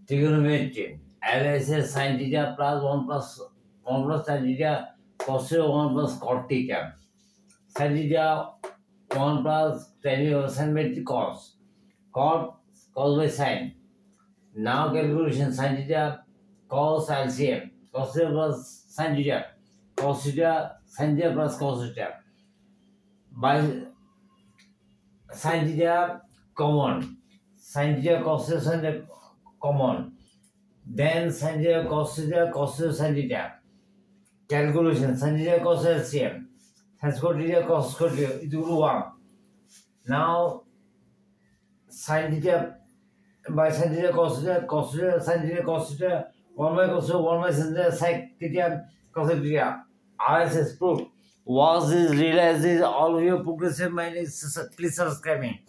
trigonometry. LSS sin theta plus 1 plus sin theta cos theta 1 plus cot theta. Sin theta 1 plus sin by cos. Cos by sin. Now calculation sin theta cos LCM. Cos theta plus sin theta. Cos theta sin theta plus cos theta. By sin theta common. Sin theta cos theta sin theta common. Then sin theta cos theta sin theta. Calculation sin theta cos LCM. Sin square theta cos square theta is equal to 1. Now sin theta by sin theta cos theta sin theta cos theta 1 by cos theta 1 by sin theta sec theta cos theta. RSS proof. Was this realized? All of your progressive mind is please subscribe me.